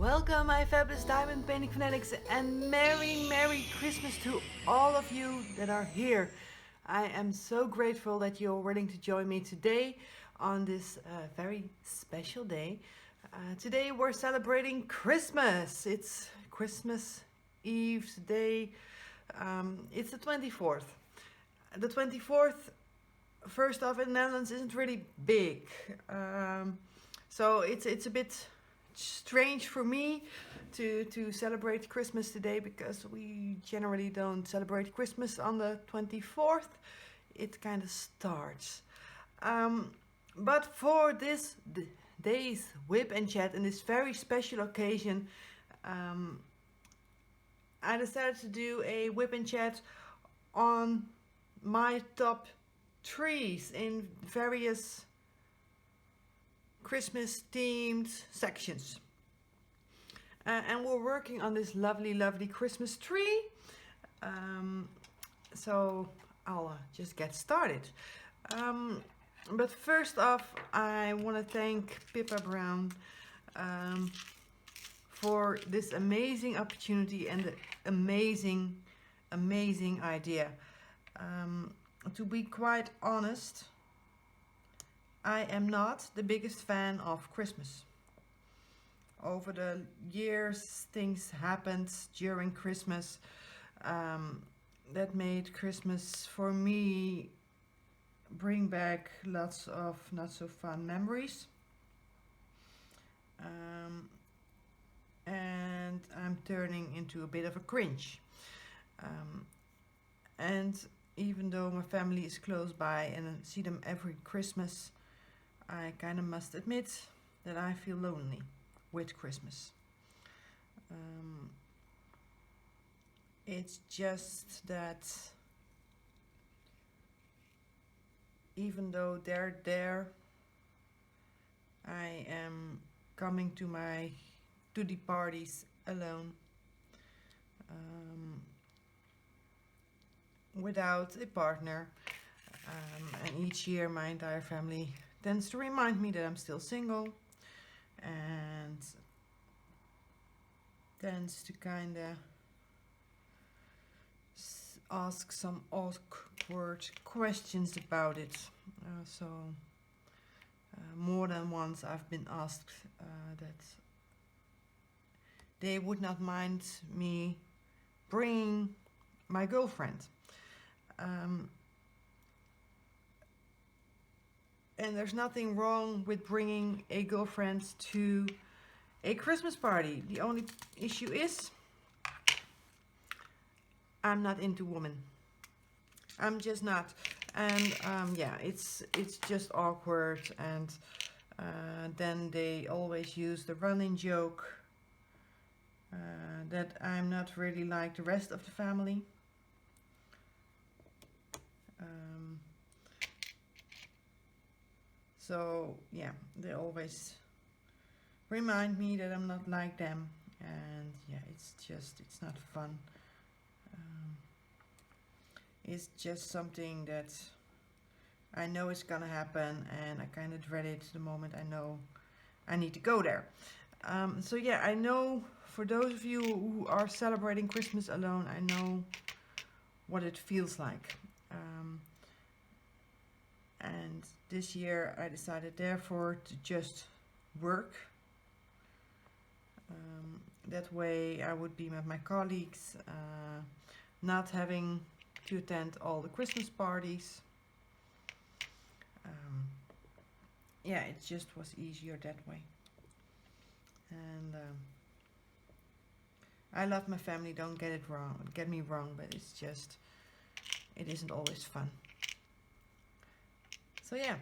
Welcome, my fabulous diamond painting fanatics, and Merry Christmas to all of you that are here. I am so grateful that you're willing to join me today on this very special day. Today we're celebrating Christmas. It's Christmas Eve today. It's the 24th. The 24th, first off, in the Netherlands isn't really big. So it's a bit strange for me to celebrate Christmas today, because we generally don't celebrate Christmas on the 24th. It kind of starts. But for this day's WIP and Chat, and this very special occasion, I decided to do a WIP and Chat on my top trees in various Christmas themed sections. And we're working on this lovely Christmas tree. So I'll just get started. But first off, I want to thank Pippa Brown for this amazing opportunity and the amazing idea. To be quite honest, I am not the biggest fan of Christmas. Over the years, things happened during Christmas that made Christmas for me bring back lots of not so fun memories. And I'm turning into a bit of a Grinch. And even though my family is close by and I see them every Christmas, I kind of must admit that I feel lonely with Christmas. It's just that even though they're there, I am coming to the parties alone, without a partner. And each year my entire family tends to remind me that I'm still single, and tends to kind of ask some awkward questions about it. More than once I've been asked that they would not mind me bringing my girlfriend. And there's nothing wrong with bringing a girlfriend to a Christmas party. The only issue is I'm not into women. I'm just not. And yeah, it's just awkward. And then they always use the running joke that I'm not really like the rest of the family. So yeah, they always remind me that I'm not like them, and yeah, it's not fun. It's just something that I know it's gonna happen, and I kind of dread it the moment I know I need to go there. So yeah, I know for those of you who are celebrating Christmas alone, I know what it feels like. And this year I decided therefore to just work. That way I would be with my colleagues, not having to attend all the Christmas parties. Yeah, it just was easier that way. And I love my family, don't get me wrong, but it's just, it isn't always fun. So yeah,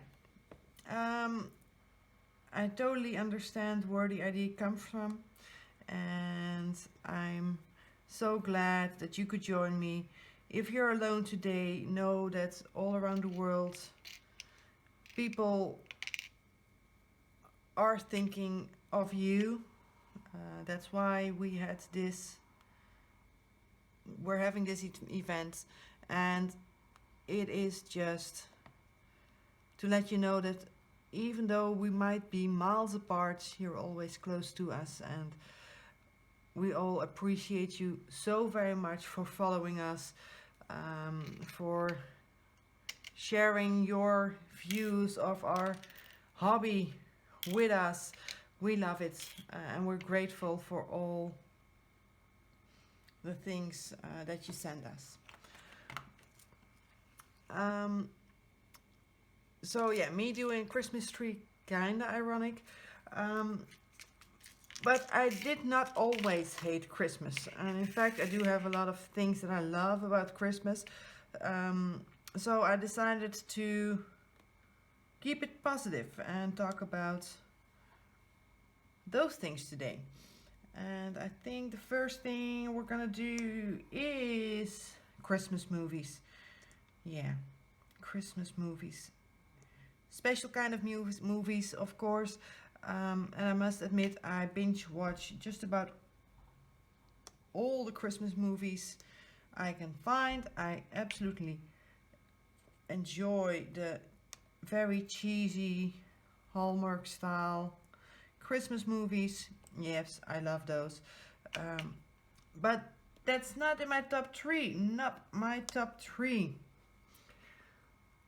I totally understand where the idea comes from, and I'm so glad that you could join me. If you're alone today, know that all around the world, people are thinking of you. That's why we're having this event, and it is just to let you know that even though we might be miles apart, you're always close to us, and we all appreciate you so very much for following us, for sharing your views of our hobby with us. We love it, and we're grateful for all the things that you send us. So yeah, me doing Christmas tree, kinda ironic. But I did not always hate Christmas. And in fact, I do have a lot of things that I love about Christmas. So I decided to keep it positive and talk about those things today. And I think the first thing we're gonna do is Christmas movies. Yeah, Christmas movies. Special kind of movies, of course. And I must admit, I binge watch just about all the Christmas movies I can find. I absolutely enjoy the very cheesy Hallmark style Christmas movies. Yes, I love those. But that's not in my top 3. Not my top 3.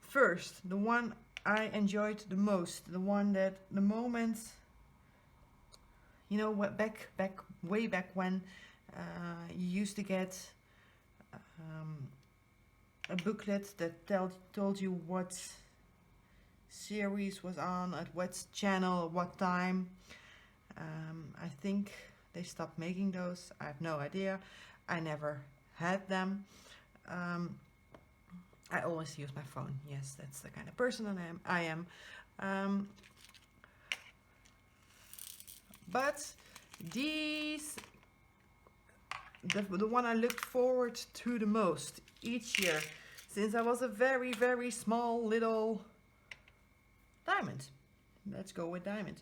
First, the one I enjoyed the most, the one that the moment, you know, way back when you used to get a booklet that told you what series was on at what channel at what time. I think they stopped making those. I have no idea. I never had them. I always use my phone. Yes, that's the kind of person I am. But these, the one I looked forward to the most each year, since I was a very, very small little diamond. Let's go with diamond.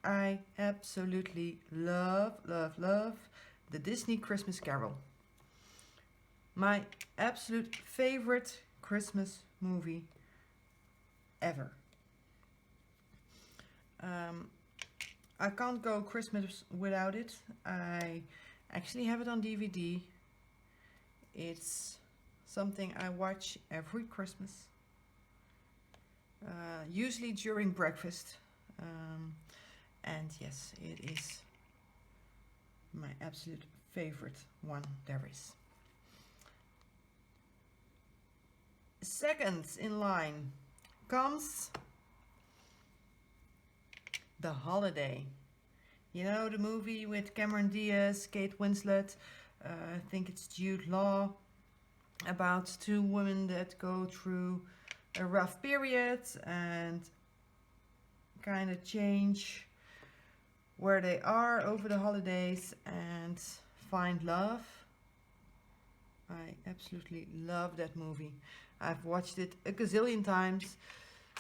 I absolutely love the Disney Christmas Carol. My absolute favorite Christmas movie ever. I can't go Christmas without it. I actually have it on DVD. It's something I watch every Christmas. Usually during breakfast. And yes, it is my absolute favorite one there is. Second in line comes The Holiday. You know, the movie with Cameron Diaz, Kate Winslet, I think it's Jude Law, about 2 women that go through a rough period and kind of change where they are over the holidays and find love. I absolutely love that movie. I've watched it a gazillion times.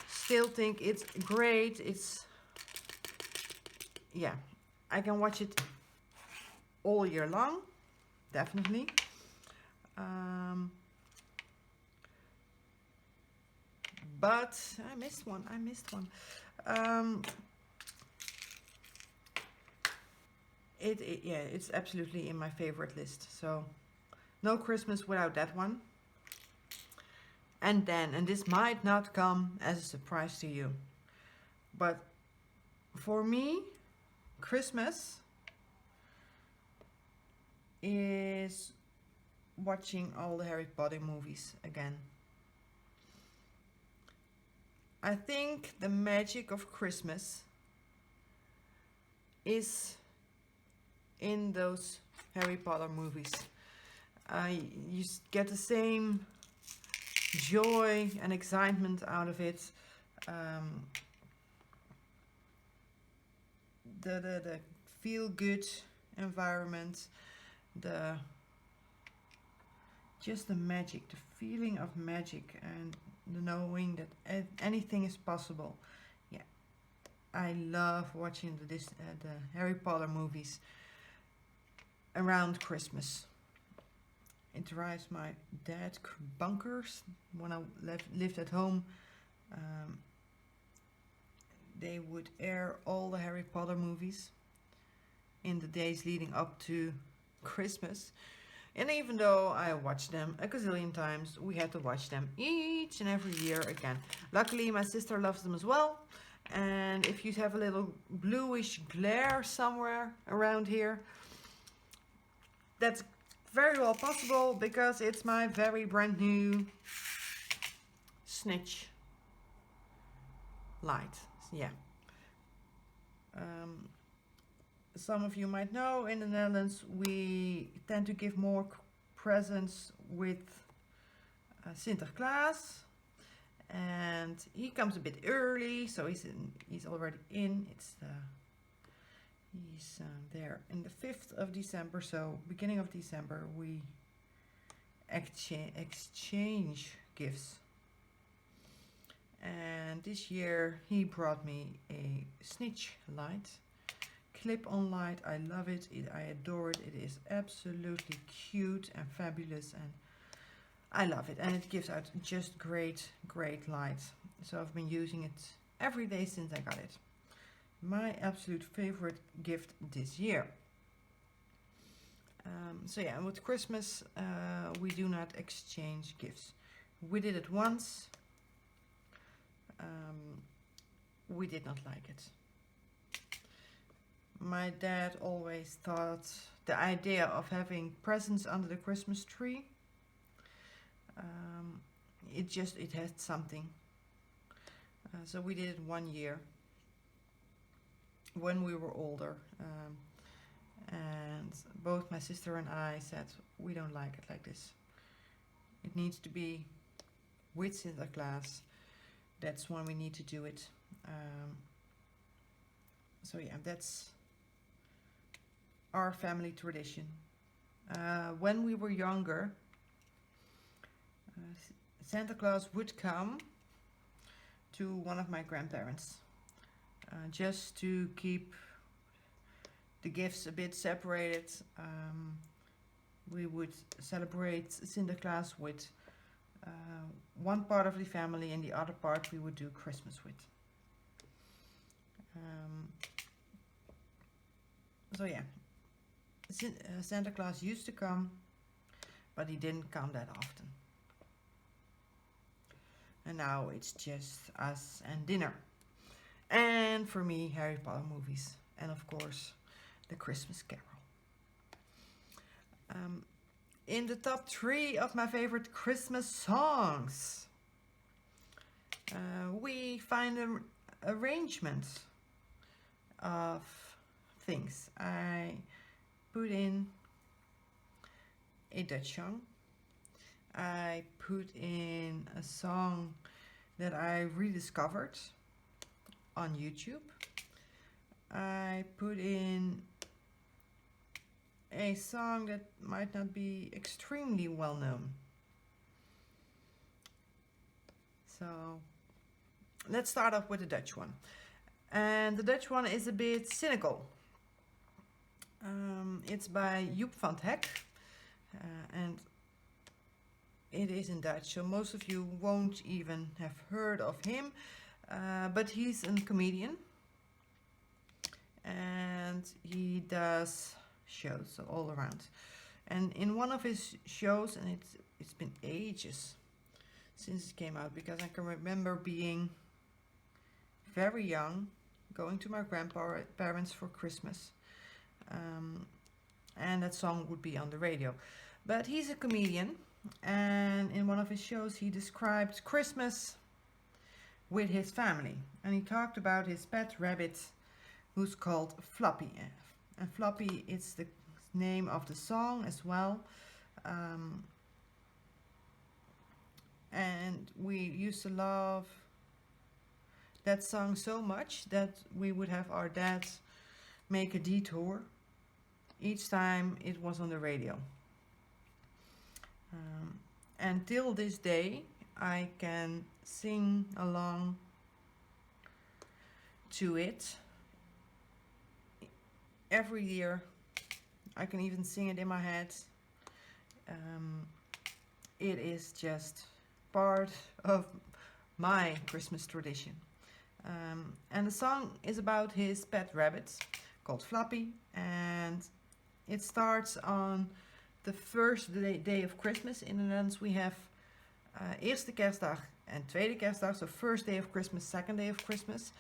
Still think it's great. It's, yeah, I can watch it all year long, definitely. But I missed one. Yeah, it's absolutely in my favorite list. So no Christmas without that one. And this might not come as a surprise to you, but for me, Christmas is watching all the Harry Potter movies again. I think the magic of Christmas is in those Harry Potter movies. You get the same joy and excitement out of it. The feel good environment, just the magic, the feeling of magic, and the knowing that anything is possible. Yeah, I love watching the Harry Potter movies around Christmas. It drives my dad bonkers. When I lived at home, they would air all the Harry Potter movies. in the days leading up to Christmas. And even though I watched them a gazillion times, we had to watch them each and every year again. Luckily, my sister loves them as well. And if you have a little bluish glare somewhere around here, that's very well possible because it's my very brand new snitch light. Yeah. Some of you might know in the Netherlands we tend to give more presents with Sinterklaas, and he comes a bit early, so he's already in. He's there in the 5th of December, so beginning of December we exchange gifts. And this year he brought me a snitch light, clip-on light. I love it. I adore it. It is absolutely cute and fabulous, and I love it. And it gives out just great light. So I've been using it every day since I got it. My absolute favorite gift this year. So yeah, with Christmas we do not exchange gifts. We did it once. We did not like it. My dad always thought the idea of having presents under the Christmas tree, it had something. So we did it one year when we were older, and both my sister and I said we don't like it like this. It needs to be with Sinterklaas. That's when we need to do it. So yeah, that's our family tradition. When we were younger, Santa Claus would come to one of my grandparents, just to keep the gifts a bit separated. We would celebrate Sinterklaas with one part of the family, and the other part we would do Christmas with. So yeah, Santa Claus used to come, but he didn't come that often. And now it's just us and dinner. And for me, Harry Potter movies. And of course, the Christmas Carol. In the top 3 of my favorite Christmas songs, we find an arrangement of things. I put in a Dutch song. I put in a song that I rediscovered on YouTube. I put in a song that might not be extremely well known. So let's start off with the Dutch one. And the Dutch one is a bit cynical. It's by WIP and Chat, and it is in Dutch, so most of you won't even have heard of him, but he's a comedian, and he does shows all around. And in one of his shows, and it's been ages since it came out, because I can remember being very young, going to my grandparents for Christmas, and that song would be on the radio. But he's a comedian, and in one of his shows he described Christmas with his family, and he talked about his pet rabbit who's called Floppy. And Floppy is the name of the song as well. And we used to love that song so much that we would have our dad make a detour each time it was on the radio. And till this day I can sing along to it every year. I can even sing it in my head. It is just part of my Christmas tradition. And the song is about his pet rabbit called Flappy, and it starts on the first day of Christmas. In the Netherlands we have eerste kerstdag and tweede kerstdag, so first day of Christmas, second day of Christmas.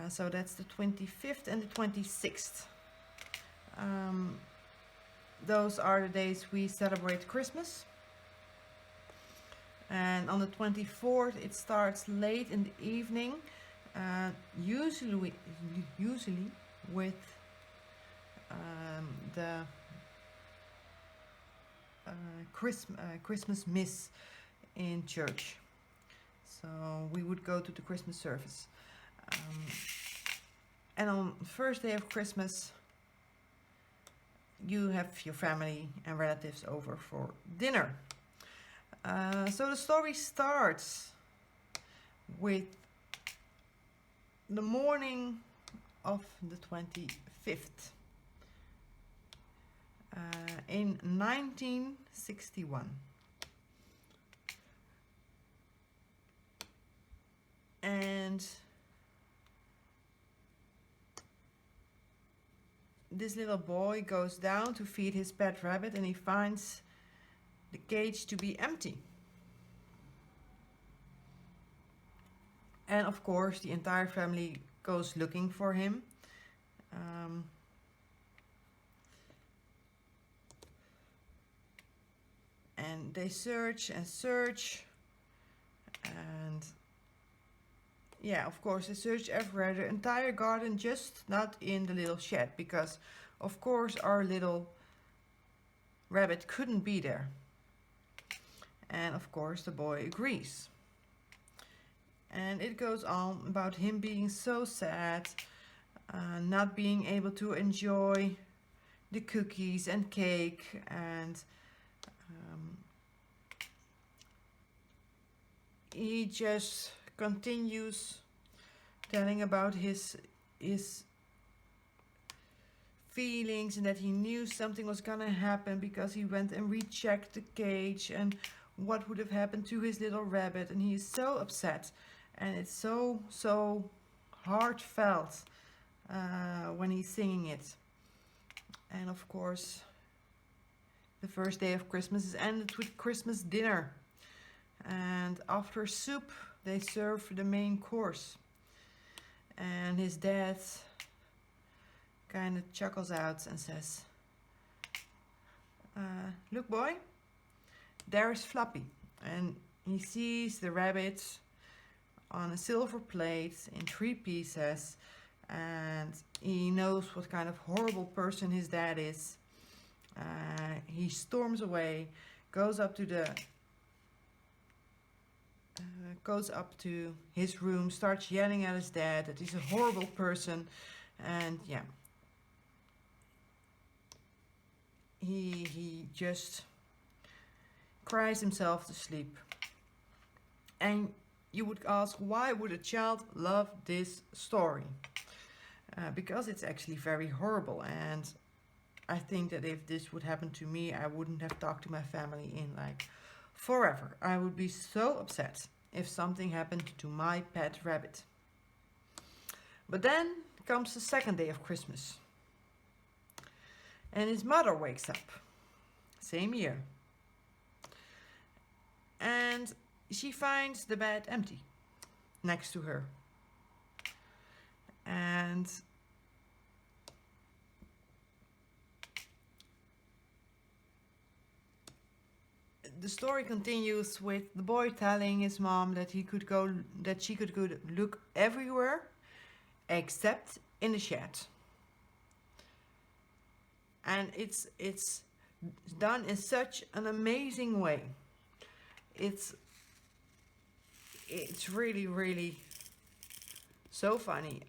So that's the 25th and the 26th. Those are the days we celebrate Christmas. And on the 24th it starts late in the evening, usually with the Christmas Miss in church. So we would go to the Christmas service. And on the first day of Christmas you have your family and relatives over for dinner. So the story starts with the morning of the 25th in 1961. And this little boy goes down to feed his pet rabbit, and he finds the cage to be empty. And of course the entire family goes looking for him. And they search and search, and yeah, of course they search everywhere, the entire garden, just not in the little shed, because of course our little rabbit couldn't be there. And of course the boy agrees. And it goes on about him being so sad, not being able to enjoy the cookies and cake, and he just continues telling about his feelings, and that he knew something was gonna happen because he went and rechecked the cage and what would have happened to his little rabbit, and he's so upset, and it's so heartfelt when he's singing it. And of course the first day of Christmas is ended with Christmas dinner, and after soup they serve the main course, and his dad kind of chuckles out and says, look boy, there's Flappy. And he sees the rabbit on a silver plate in 3 pieces, and he knows what kind of horrible person his dad is. He storms away, goes up to his room, starts yelling at his dad that he's a horrible person, and yeah, he just cries himself to sleep. And you would ask, why would a child love this story? Because it's actually very horrible, and I think that if this would happen to me, I wouldn't have talked to my family in like forever. I would be so upset if something happened to my pet rabbit. But then comes the second day of Christmas, and his mother wakes up, same year, and she finds the bed empty next to her. And the story continues with the boy telling his mom that she could go look everywhere except in the shed. And it's done in such an amazing way. It's really so funny.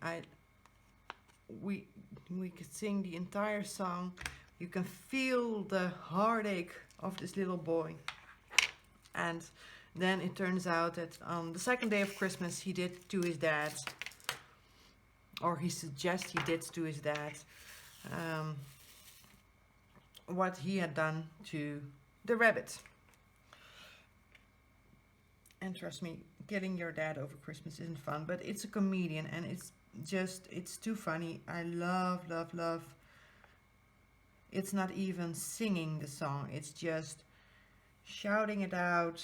We could sing the entire song. You can feel the heartache of this little boy. And then it turns out that on the second day of Christmas he did to his dad, or he suggests he did to his dad, what he had done to the rabbit. And trust me, killing your dad over Christmas isn't fun, but it's a comedian, and it's just, it's too funny. I love, love, love. It's not even singing the song, it's just shouting it out,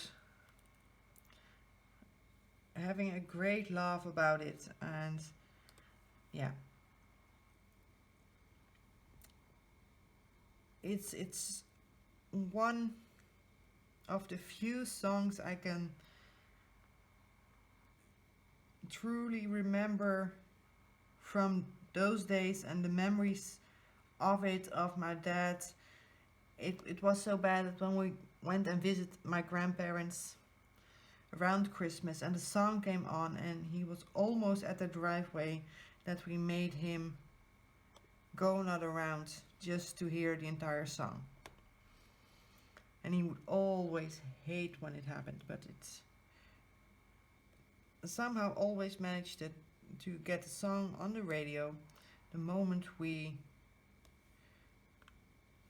having a great laugh about it. And yeah, it's one of the few songs I can truly remember from those days, and the memories of it, of my dad. It was so bad that when we went and visited my grandparents around Christmas and the song came on and he was almost at the driveway, that we made him go another round just to hear the entire song. And he would always hate when it happened, but it's somehow always managed to get the song on the radio the moment we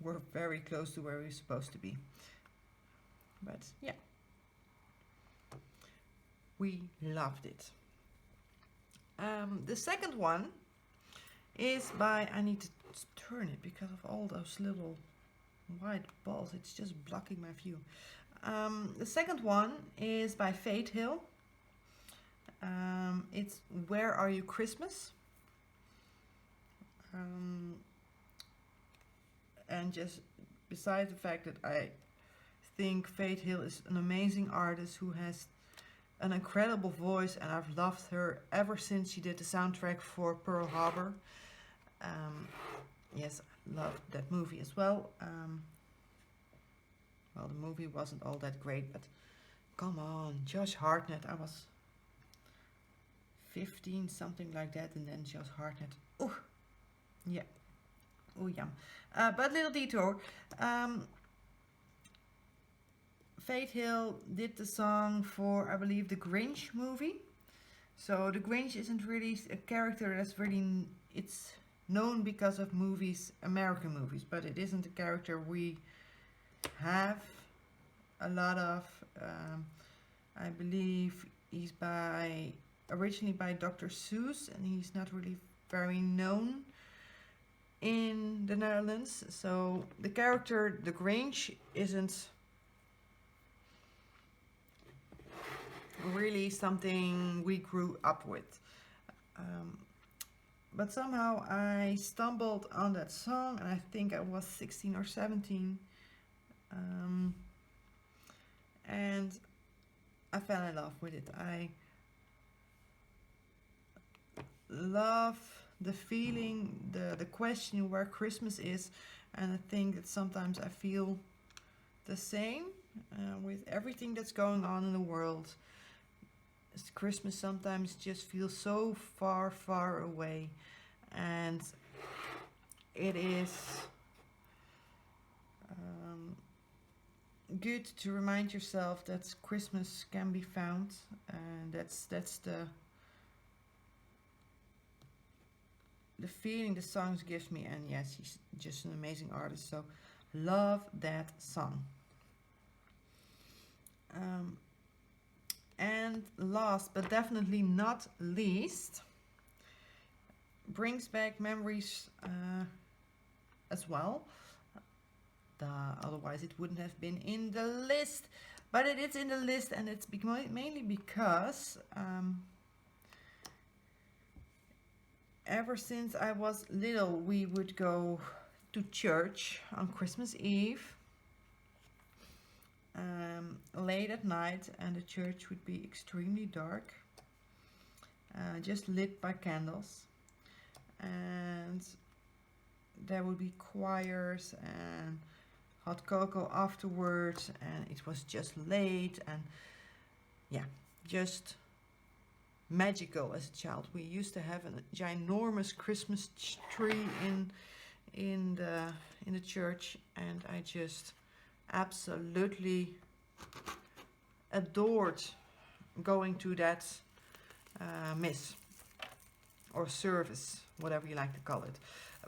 were very close to where we were supposed to be. But yeah, we loved it. The second one is by, I need to turn it because of all those little white balls, it's just blocking my view. The second one is by Faith Hill. It's Where Are You Christmas? And just beside the fact that I think Faith Hill is an amazing artist who has an incredible voice, and I've loved her ever since she did the soundtrack for Pearl Harbor. Yes, I loved that movie as well. Well, the movie wasn't all that great, but come on, Josh Hartnett. I was 15, something like that, and then Josh Hartnett. Oh, yeah. Oh, yeah. But little detour. Faith Hill did the song for, I believe, the Grinch movie. So the Grinch isn't really a character that's really, it's known because of movies, American movies, but it isn't a character we have a lot of. I believe he's originally by Dr. Seuss, and he's not really very known in the Netherlands. So the character, the Grinch, isn't really something we grew up with. But somehow I stumbled on that song, and I think I was 16 or 17. And I fell in love with it. I love the feeling, the question where Christmas is, and I think that sometimes I feel the same with everything that's going on in the world. Christmas sometimes just feels so far, far away, and it is good to remind yourself that Christmas can be found, and that's the feeling the songs gives me. And yes, he's just an amazing artist, so love that song. And last but definitely not least, brings back memories as well. Otherwise it wouldn't have been in the list, but it is in the list, and it's mainly because ever since I was little, we would go to church on Christmas Eve, late at night, and the church would be extremely dark, just lit by candles, and there would be choirs and hot cocoa afterwards, and it was just late, and yeah, just magical as a child. We used to have a ginormous Christmas tree in the church, and I just absolutely adored going to that miss or service, whatever you like to call it.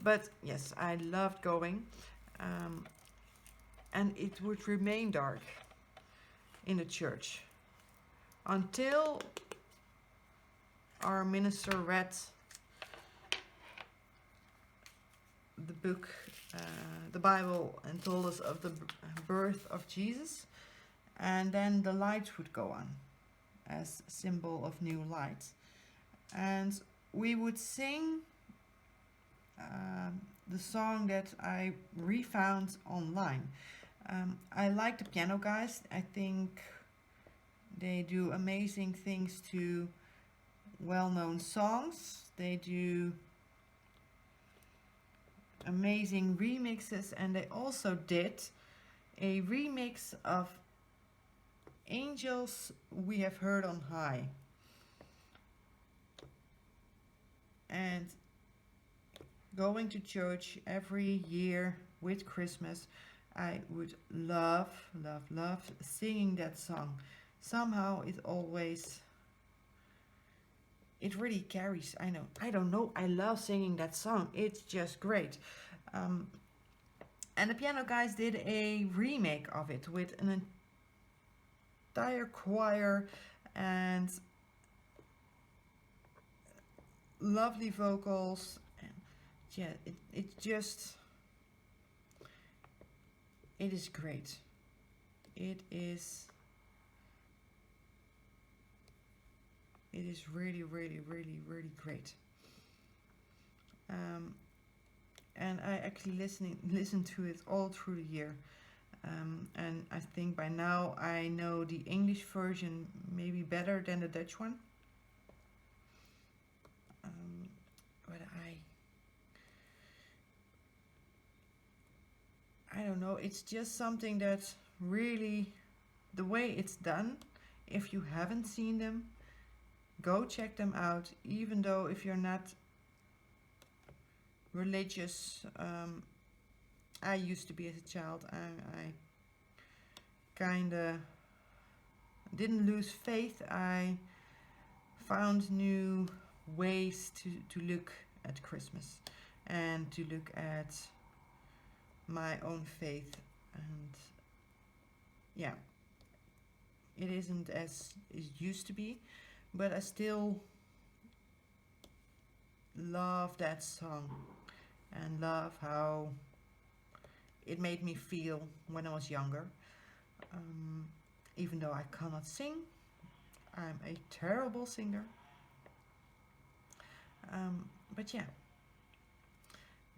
But yes, I loved going, and it would remain dark in the church until our minister read the book, the Bible, and told us of the birth of Jesus. And then the lights would go on as a symbol of new light. And we would sing the song that I refound online. I like the Piano Guys. I think they do amazing things to well-known songs. They do amazing remixes, and they also did a remix of Angels We Have Heard on High. And going to church every year with Christmas, I would love singing that song. Somehow it really carries. I don't know, I love singing that song. It's just great. And the Piano Guys did a remake of it with an entire choir and lovely vocals. And yeah, it is great. It is really great. And I actually listen to it all through the year. And I think by now I know the English version maybe better than the Dutch one. But I don't know, it's just something that really, the way it's done, if you haven't seen them, go check them out, even though if you're not religious. I used to be as a child. I kinda didn't lose faith. I found new ways to look at Christmas and to look at my own faith. And yeah, it isn't as it used to be, but I still love that song and love how it made me feel when I was younger. Even though I cannot sing, I'm a terrible singer. But yeah,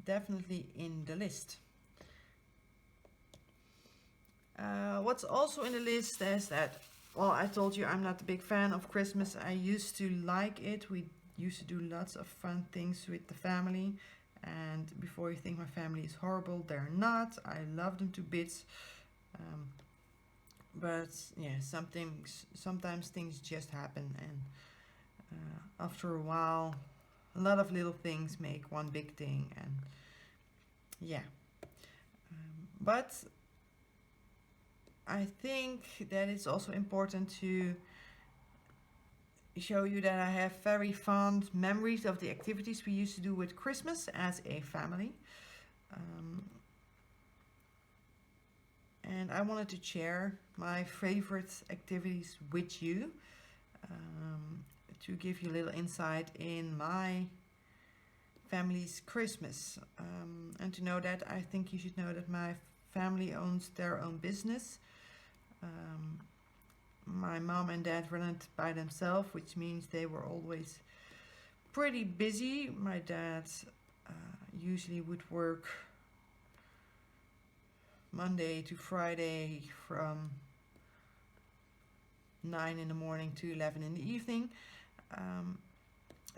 definitely in the list. What's also in the list is that, well, I told you I'm not a big fan of Christmas. I used to like it. We used to do lots of fun things with the family. And before you think my family is horrible, they're not. I love them to bits. But yeah, sometimes things just happen. And after a while, a lot of little things make one big thing. And yeah. But I think that it's also important to show you that I have very fond memories of the activities we used to do with Christmas as a family. And I wanted to share my favorite activities with you, to give you a little insight in my family's Christmas. And to know that, I think you should know that my family owns their own business. My mom and dad run it by themselves, which means they were always pretty busy. My dad usually would work Monday to Friday from 9 in the morning to 11 in the evening.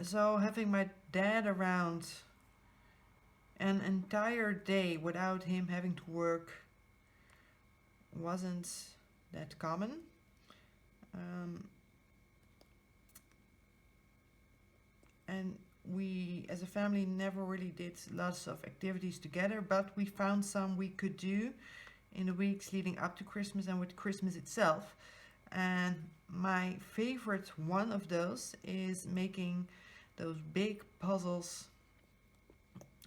So having my dad around an entire day without him having to work wasn't that common. And we as a family never really did lots of activities together, but we found some we could do in the weeks leading up to Christmas and with Christmas itself. And my favorite one of those is making those big puzzles,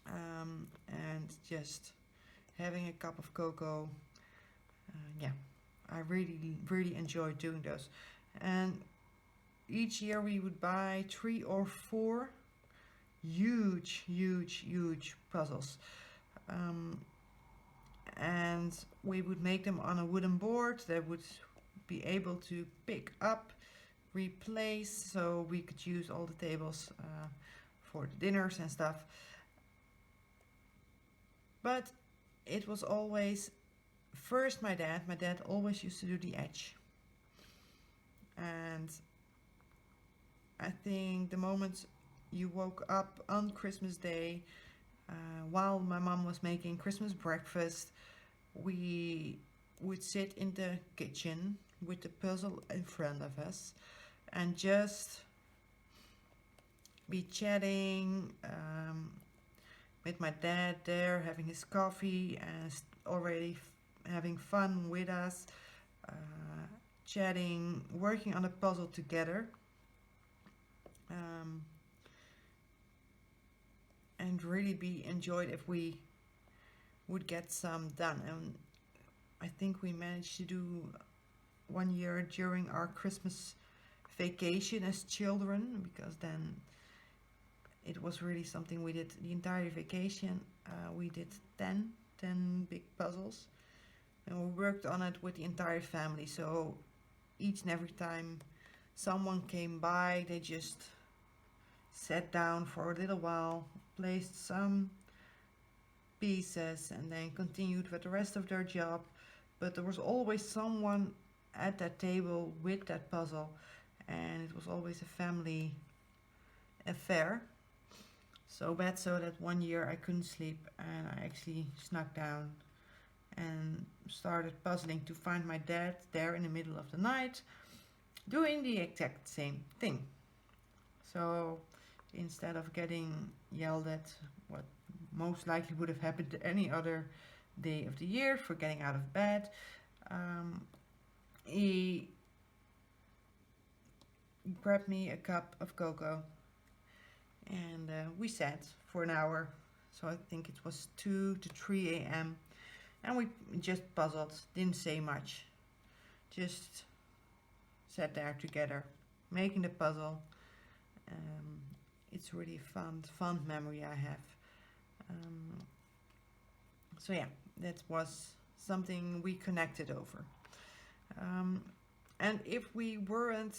and just having a cup of cocoa. Yeah, I really enjoyed doing those. And each year we would buy 3 or 4 huge puzzles. Um, and we would make them on a wooden board that would be able to pick up, replace, so we could use all the tables for the dinners and stuff. But it was always first my dad. My dad always used to do the edge. And I think the moment you woke up on Christmas Day, while my mom was making Christmas breakfast, we would sit in the kitchen with the puzzle in front of us and just be chatting with my dad there, having his coffee and already having fun with us, uh, chatting, working on a puzzle together. Um, and really be enjoyed if we would get some done. And I think we managed to do one year during our Christmas vacation as children, because then it was really something we did the entire vacation. We did 10 big puzzles, and we worked on it with the entire family. So each and every time someone came by, they just sat down for a little while, placed some pieces, and then continued with the rest of their job. But there was always someone at that table with that puzzle, and it was always a family affair. So bad so that one year I couldn't sleep, and I actually snuck down and started puzzling to find my dad there in the middle of the night doing the exact same thing. So instead of getting yelled at, what most likely would have happened any other day of the year, for getting out of bed, he grabbed me a cup of cocoa, and we sat for an hour. So I think it was 2 to 3 a.m. and we just puzzled, didn't say much, just sat there together making the puzzle. It's really fun memory I have. So yeah, that was something we connected over. And if we weren't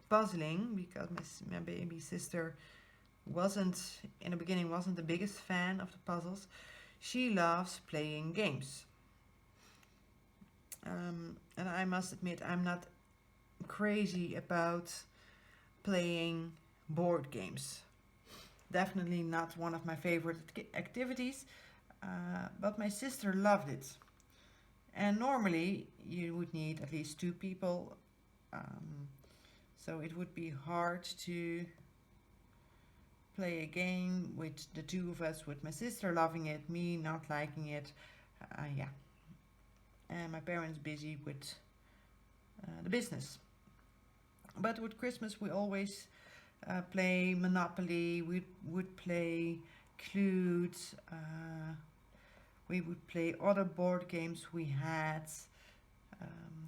puzzling, because my baby sister wasn't in the beginning wasn't the biggest fan of the puzzles, she loves playing games. And I must admit, I'm not crazy about playing board games. Definitely not one of my favorite activities, but my sister loved it. And normally you would need at least 2 people, so it would be hard to play a game with the 2 of us, with my sister loving it, me not liking it. Yeah. And my parents busy with the business. But with Christmas we always play Monopoly, we would play Clued, we would play other board games we had.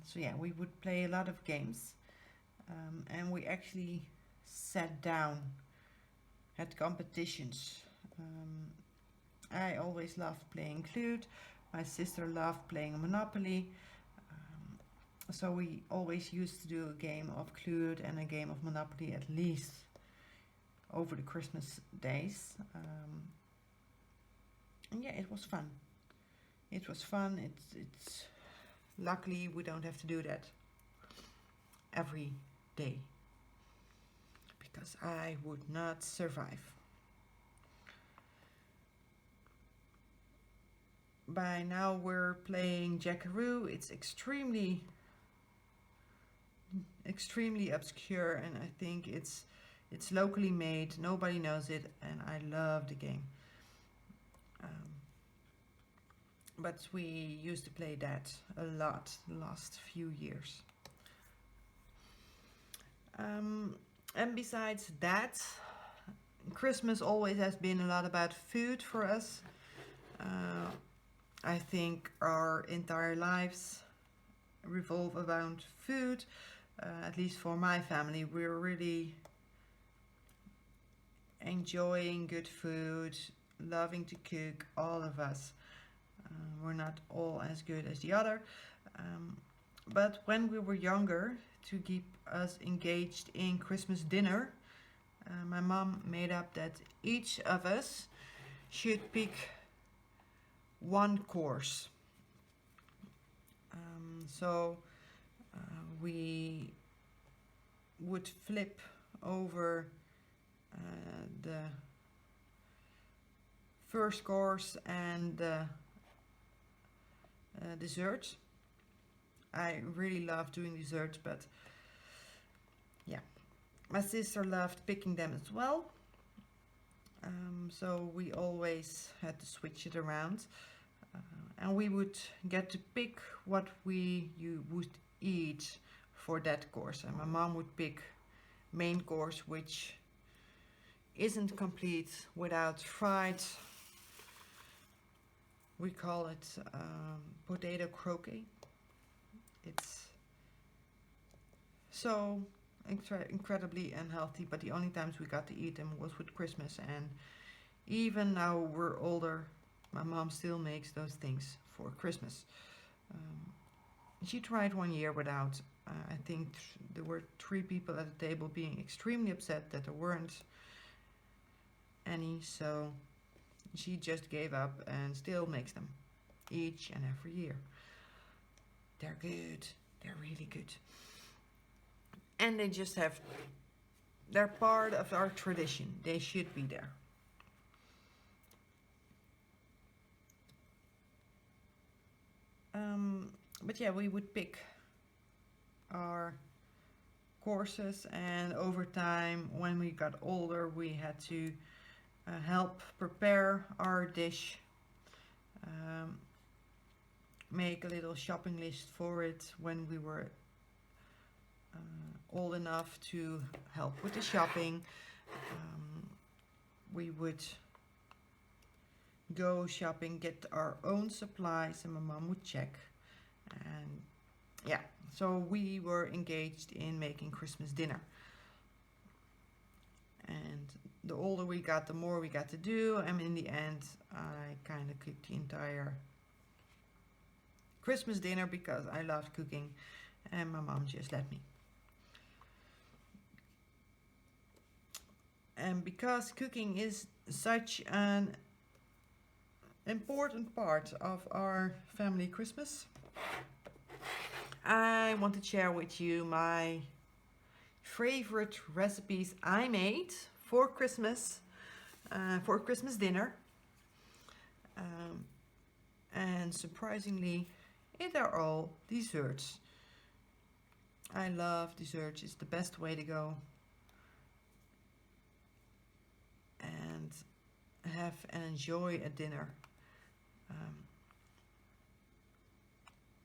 So yeah, we would play a lot of games. And we actually sat down, had competitions. I always loved playing Clued. My sister loved playing Monopoly. So we always used to do a game of Clued and a game of Monopoly at least over the Christmas days. And yeah, it was fun. It was fun. It's luckily we don't have to do that every day, because I would not survive. By now we're playing Jackaroo. It's extremely obscure, and I think it's locally made. Nobody knows it, and I love the game. But we used to play that a lot the last few years. And besides that, Christmas always has been a lot about food for us. I think our entire lives revolve around food. At least for my family, we're really enjoying good food, loving to cook, all of us. We're not all as good as the other. But when we were younger, to keep us engaged in Christmas dinner, my mom made up that each of us should pick one course. So we would flip over the first course and the dessert. I really love doing desserts, but yeah, my sister loved picking them as well. So we always had to switch it around. And we would get to pick what you would eat for that course. And my mom would pick main course, which isn't complete without fried, we call it potato croquet. It's so incredibly unhealthy, but the only times we got to eat them was with Christmas. And even now we're older, my mom still makes those things for Christmas. She tried one year without. I think there were 3 people at the table being extremely upset that there weren't any, so she just gave up and still makes them each and every year. They're good. They're really good. And they're part of our tradition. They should be there. But yeah, we would pick our courses, and over time, when we got older, we had to help prepare our dish, make a little shopping list for it when we were old enough to help with the shopping. We would go shopping, get our own supplies, and my mom would check. And yeah, so we were engaged in making Christmas dinner. And the older we got, the more we got to do. And in the end, I kind of cooked the entire Christmas dinner because I loved cooking and my mom just let me. And because cooking is such an important part of our family Christmas, I want to share with you my favorite recipes I made for Christmas dinner. And surprisingly, they are all desserts. I love desserts. It's the best way to go and have and enjoy a dinner.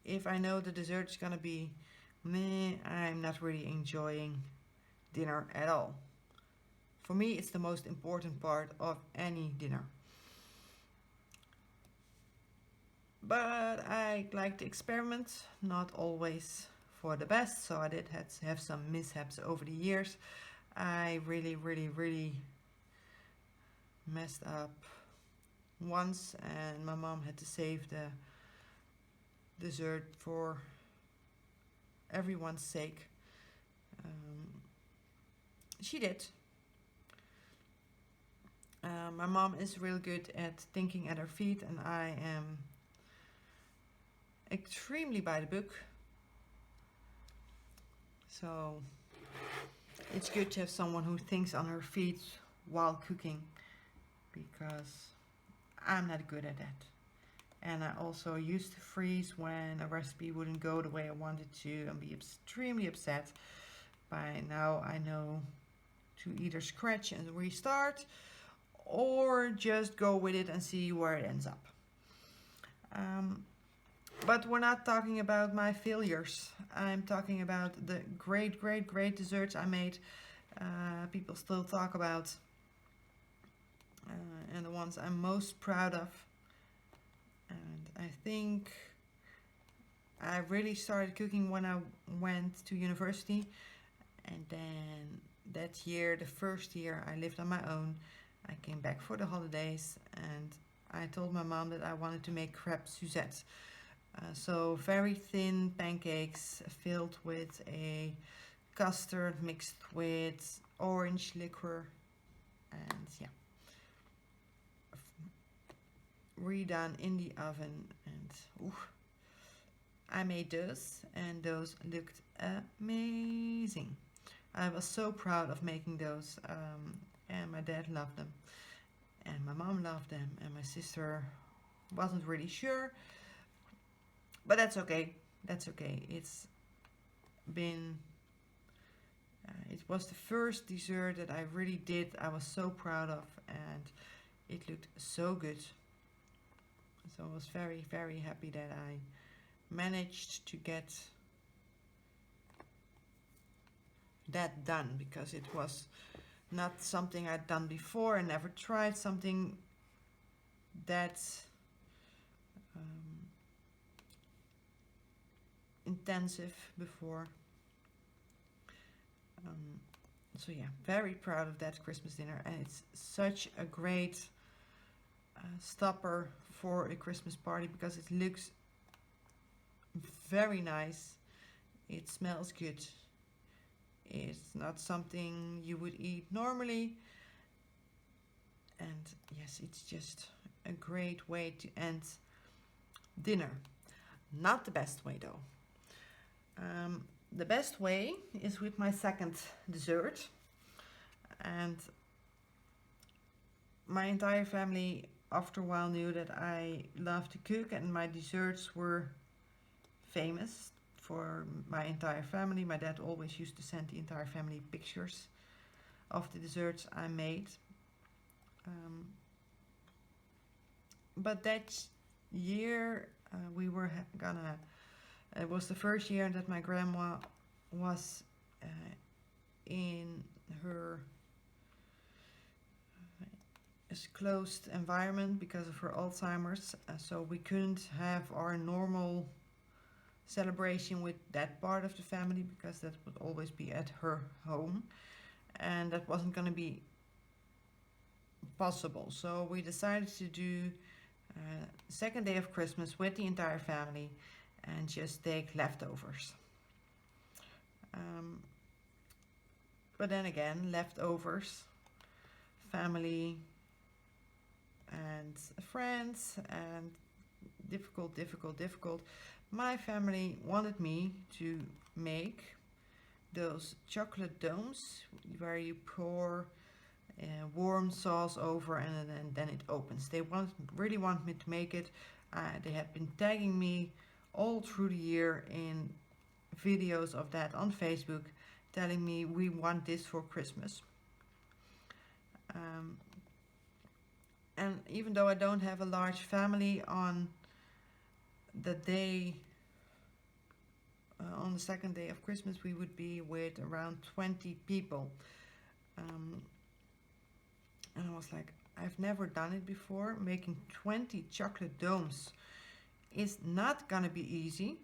If I know the dessert is gonna be meh, I'm not really enjoying dinner at all. For me, it's the most important part of any dinner. But I like to experiment, not always for the best, so I did have some mishaps over the years. I really messed up once, and my mom had to save the dessert for everyone's sake. She did. My mom is real good at thinking at her feet, and I am extremely by the book. So it's good to have someone who thinks on her feet while cooking, because I'm not good at that. And I also used to freeze when a recipe wouldn't go the way I wanted to and be extremely upset. By now I know to either scratch and restart or just go with it and see where it ends up. But we're not talking about my failures. I'm talking about the great desserts I made. People still talk about. And the ones I'm most proud of. And I think I really started cooking when I went to university. And then that year, the first year I lived on my own, I came back for the holidays and I told my mom that I wanted to make crêpe Suzette. So very thin pancakes filled with a custard mixed with orange liquor, and yeah, redone in the oven. And ooh, I made those and those looked amazing. I was so proud of making those, and my dad loved them and my mom loved them and my sister wasn't really sure, but that's okay. That's okay. Been it was the first dessert that I really did. I was so proud of, and it looked so good. So I was very, very happy that I managed to get that done, because it was not something I'd done before and never tried something that intensive before. So yeah, very proud of that Christmas dinner, and it's such a great stopper for a Christmas party because it looks very nice. It smells good. It's not something you would eat normally, and yes, it's just a great way to end dinner. Not the best way though. The best way is with my second dessert, and my entire family after a while knew that I love to cook, and my desserts were famous for my entire family. My dad always used to send the entire family pictures of the desserts I made. But that year we were gonna it was the first year that my grandma was in her closed environment because of her Alzheimer's, so we couldn't have our normal celebration with that part of the family because that would always be at her home, and that wasn't going to be possible. So we decided to do second day of Christmas with the entire family and just take leftovers. But then again, leftovers, family and friends, and difficult. My family wanted me to make those chocolate domes where you pour warm sauce over and then it opens. They really want me to make it. They had been tagging me all through the year in videos of that on Facebook, telling me we want this for Christmas. And even though I don't have a large family, on the day on the second day of Christmas we would be with around 20 people. And I was like, I've never done it before. Making 20 chocolate domes is not gonna be easy.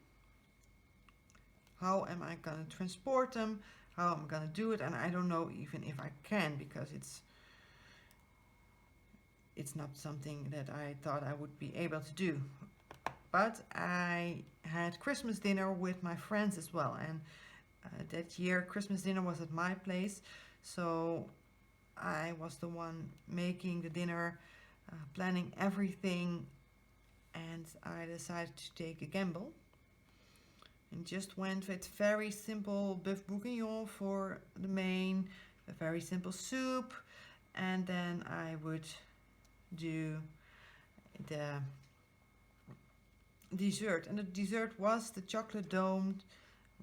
How am I gonna transport them? How am I gonna do it? And I don't know even if I can, because it's not something that I thought I would be able to do. But I had Christmas dinner with my friends as well, and that year Christmas dinner was at my place, so I was the one making the dinner, planning everything, and I decided to take a gamble and just went with very simple beef bourguignon for the main, a very simple soup, and then I would do the dessert. And the dessert was the chocolate dome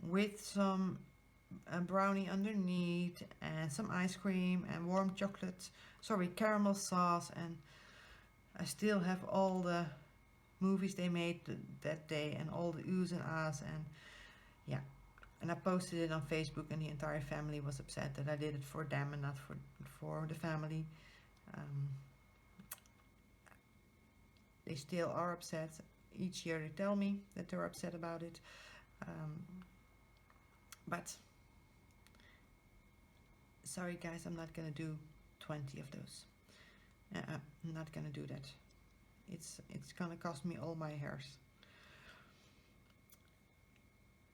with some brownie underneath and some ice cream and warm caramel sauce. And I still have all the movies they made that day and all the oohs and ahs, and yeah, and I posted it on Facebook, and the entire family was upset that I did it for them and not for the family. They still are upset. Each year they tell me that they're upset about it, but Sorry guys, I'm not gonna do 20 of those. I'm not gonna do that. It's gonna cost me all my hairs.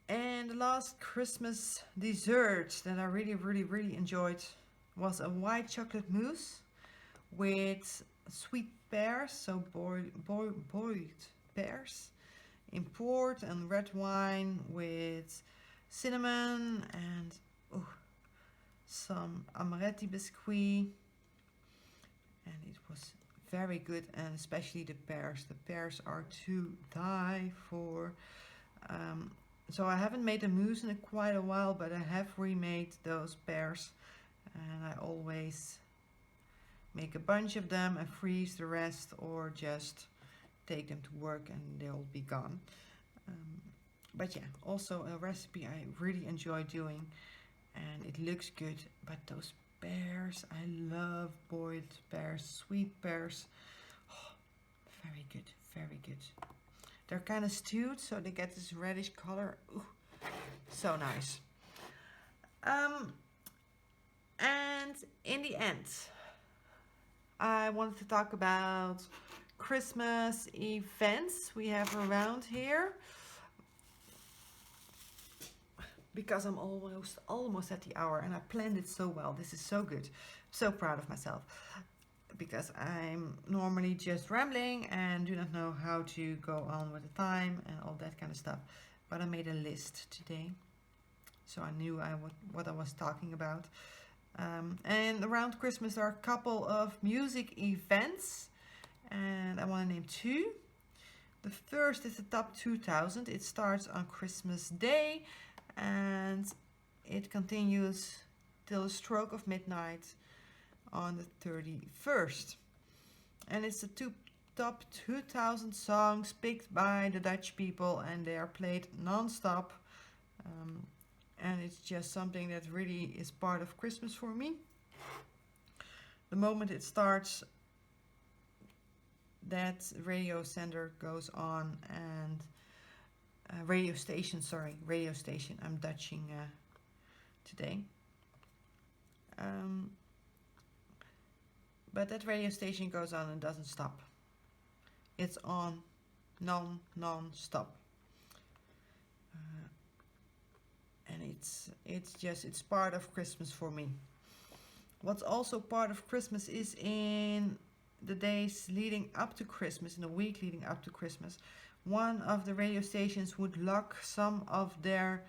And the last Christmas dessert that I really enjoyed was a white chocolate mousse with sweet pears, so boiled pears in port and red wine with cinnamon and some amaretti biscuit, and it was very good, and especially the pears. The pears are to die for. So I haven't made a mousse in quite a while, but I have remade those pears, and I always make a bunch of them and freeze the rest, or just take them to work and they'll be gone. But yeah, also a recipe I really enjoy doing, and it looks good. But those pears, I love boiled pears, sweet pears. Oh, very good, very good. They're kind of stewed, so they get this reddish color. Ooh, so nice. And in the end, I wanted to talk about Christmas events we have around here, because I'm almost at the hour, and I planned it so well. This is so good. So proud of myself, because I'm normally just rambling and do not know how to go on with the time and all that kind of stuff. But I made a list today, so I knew what I was talking about. And around Christmas there are a couple of music events, and I want to name two. The first is the Top 2000. It starts on Christmas Day and it continues till the stroke of midnight on the 31st. And it's the top 2000 songs picked by the Dutch people, and they are played non-stop. And it's just something that really is part of Christmas for me. The moment it starts, that radio sender goes on, and radio station, I'm Dutching today. But that radio station goes on and doesn't stop. It's on non-stop. And it's part of Christmas for me. What's also part of Christmas is in the days leading up to Christmas, in the week leading up to Christmas, one of the radio stations would lock some of their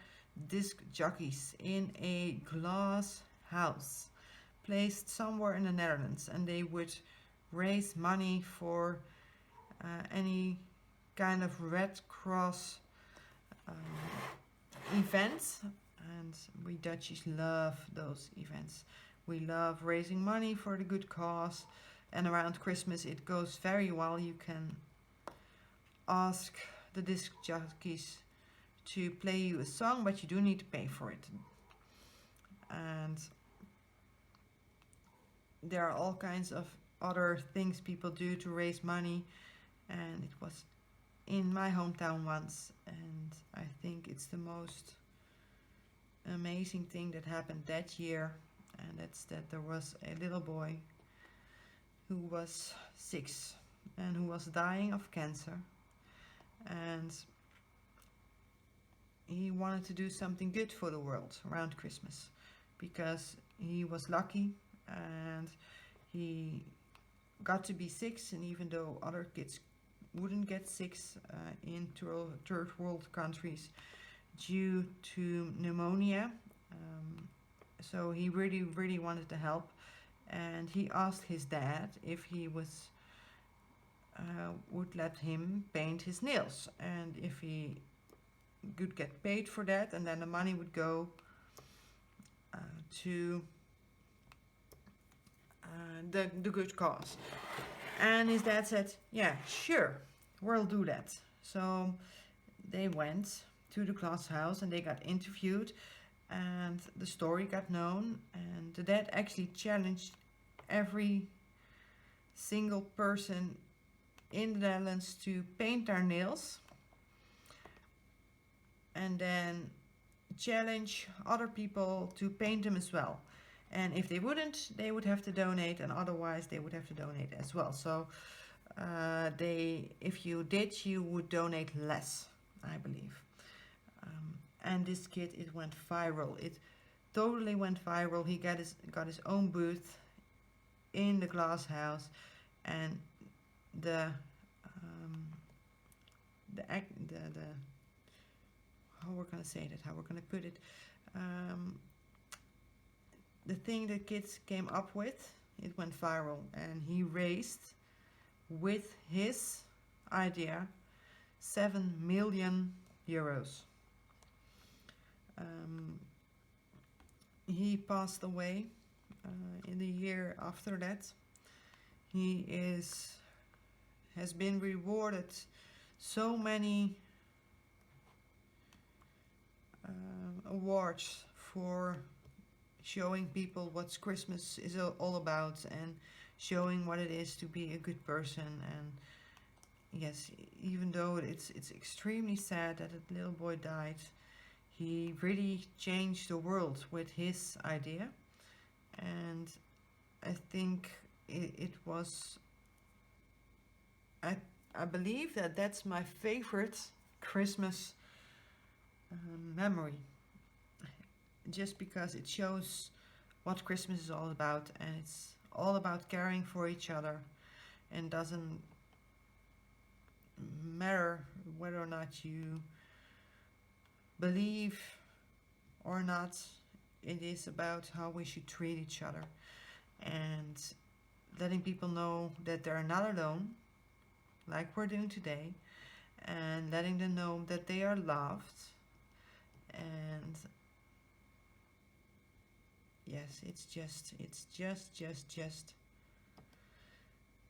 disc jockeys in a glass house placed somewhere in the Netherlands, and they would raise money for any kind of Red Cross events. And we Dutchies love those events. We love raising money for the good cause, and around Christmas it goes very well. You can ask the disc jockeys to play you a song, but you do need to pay for it. And there are all kinds of other things people do to raise money, and it was in my hometown once, and I think it's the most amazing thing that happened that year, and that's that there was a little boy who was 6 and who was dying of cancer, and he wanted to do something good for the world around Christmas, because he was lucky and he got to be 6, and even though other kids wouldn't get 6 in third world countries due to pneumonia, so he really wanted to help, and he asked his dad if he would let him paint his nails, and if he could get paid for that, and then the money would go to the good cause. And his dad said, yeah, sure, we'll do that. So they went to the glass house and they got interviewed, and the story got known, and the dad actually challenged every single person in the Netherlands to paint their nails, and then challenge other people to paint them as well. And if they wouldn't, they would have to donate, and otherwise they would have to donate as well. So if you did, you would donate less, I believe. And this kit, it went viral. It totally went viral. He got his own booth in the glass house, and the how we're gonna say that, how we're gonna put it, the thing the kids came up with, it went viral, and he raised, with his idea, 7 million euros. He passed away in the year after that. He has been rewarded so many awards for showing people what Christmas is all about, and showing what it is to be a good person. And yes, even though it's extremely sad that a little boy died, he really changed the world with his idea. And I think it was, I believe that that's my favorite Christmas memory, just because it shows what Christmas is all about, and it's all about caring for each other, and doesn't matter whether or not you believe or not. It is about how we should treat each other, and letting people know that they're not alone, like we're doing today, and letting them know that they are loved. And yes, it's just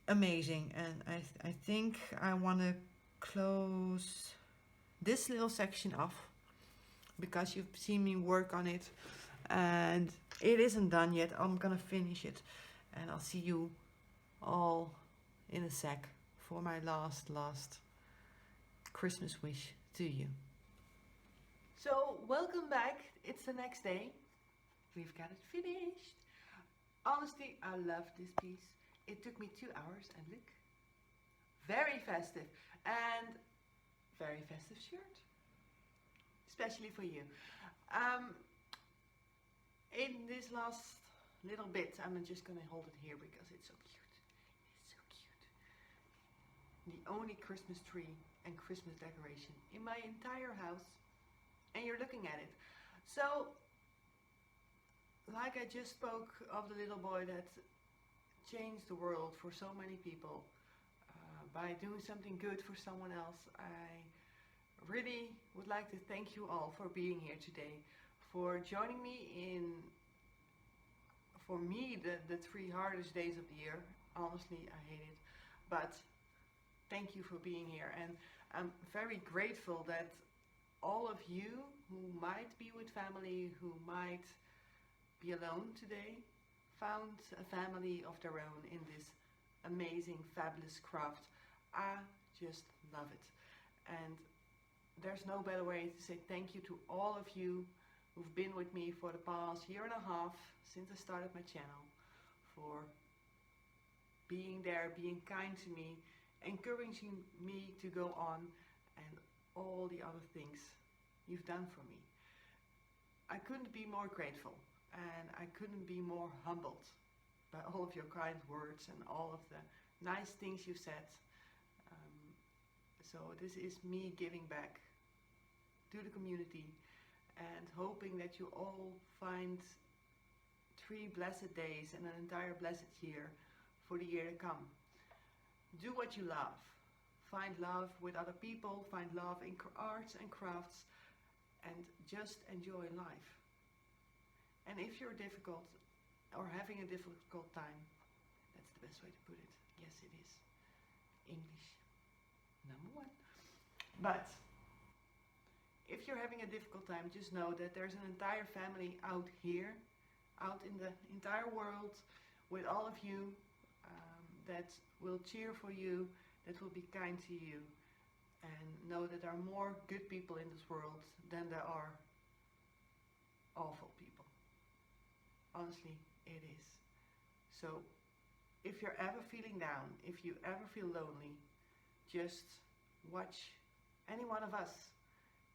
amazing. And I think I want to close this little section off, because you've seen me work on it, and it isn't done yet. I'm gonna finish it, and I'll see you all in a sec for my last Christmas wish to you. So welcome back. It's the next day. We've got it finished. Honestly, I love this piece. It took me 2 hours, and look, very festive, and very festive shirt, especially for you. In this last little bit, I'm just gonna hold it here because it's so cute. It's so cute. The only Christmas tree and Christmas decoration in my entire house, and you're looking at it. So, like I just spoke of the little boy that changed the world for so many people by doing something good for someone else, I really would like to thank you all for being here today, for joining me in, for me, the 3 hardest days of the year. Honestly, I hate it, but thank you for being here. And I'm very grateful that all of you who might be with family, who might be alone today, found a family of their own in this amazing, fabulous craft. I just love it. And there's no better way to say thank you to all of you who've been with me for the past 1.5 years since I started my channel, for being there, being kind to me, encouraging me to go on, and all the other things you've done for me. I couldn't be more grateful, and I couldn't be more humbled by all of your kind words and all of the nice things you said. So this is me giving back to the community, and hoping that you all find 3 blessed days and an entire blessed year for the year to come. Do what you love. Find love with other people, find love in arts and crafts, and just enjoy life. And if you're difficult or having a difficult time, that's the best way to put it. Yes, it is. English, #1. But if you're having a difficult time, just know that there's an entire family out here, out in the entire world, with all of you, that will cheer for you, that will be kind to you, and know that there are more good people in this world than there are awful people. Honestly, it is. So if you're ever feeling down, if you ever feel lonely, just watch any one of us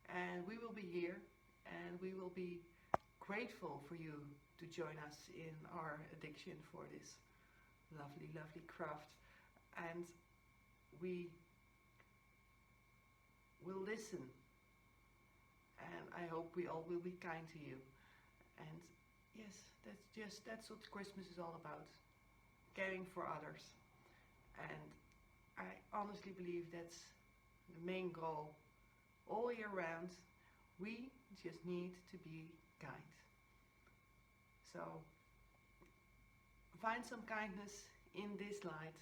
and we will be here and we will be grateful for you to join us in our addiction for this lovely, lovely craft. And we will listen, and I hope we all will be kind to you. And yes, that's what Christmas is all about, caring for others. And I honestly believe that's the main goal all year round. We just need to be kind. So find some kindness in this light.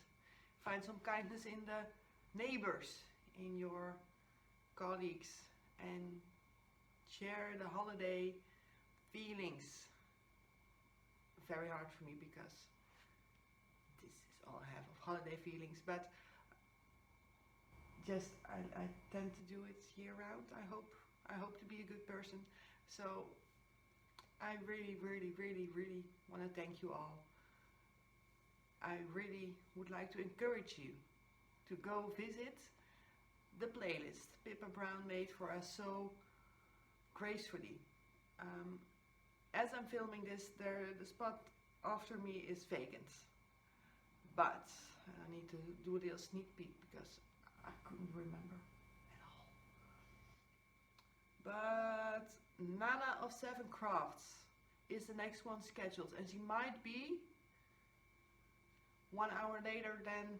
Find some kindness in the neighbors, in your colleagues, and share the holiday feelings. Very hard for me because this is all I have of holiday feelings, but just I tend to do it year round. I hope to be a good person. So I really, really, really, really want to thank you all. I really would like to encourage you to go visit the playlist Pippa Brown made for us so gracefully. As I'm filming this, the spot after me is vacant, but I need to do a little sneak peek because I couldn't remember at all. But Nana of 7 Crafts is the next one scheduled, and she might be 1 hour later than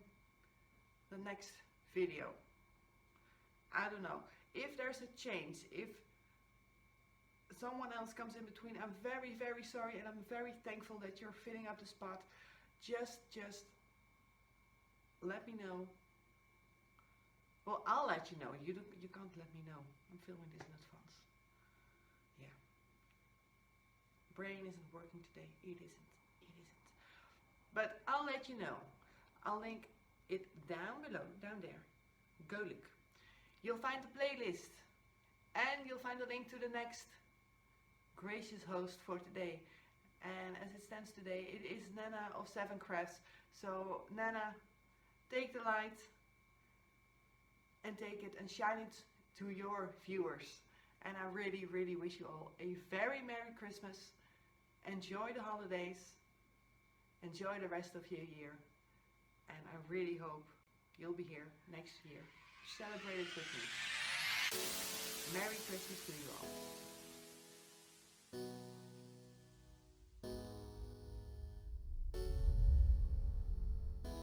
the next video. I don't know. If there's a change, if someone else comes in between, I'm very, very sorry, and I'm very thankful that you're filling up the spot. Just let me know. Well, I'll let you know. You can't let me know. I'm filming this in advance. Yeah. Brain isn't working today. It isn't. It isn't. But I'll let you know. I'll link it down below, down there. Go look. You'll find the playlist, and you'll find a link to the next gracious host for today. And as it stands today, it is Nana of 7 Crafts. So Nana, take the light and take it and shine it to your viewers. And I really, really wish you all a very Merry Christmas. Enjoy the holidays. Enjoy the rest of your year. And I really hope you'll be here next year to celebrate it with me. Merry Christmas to you all.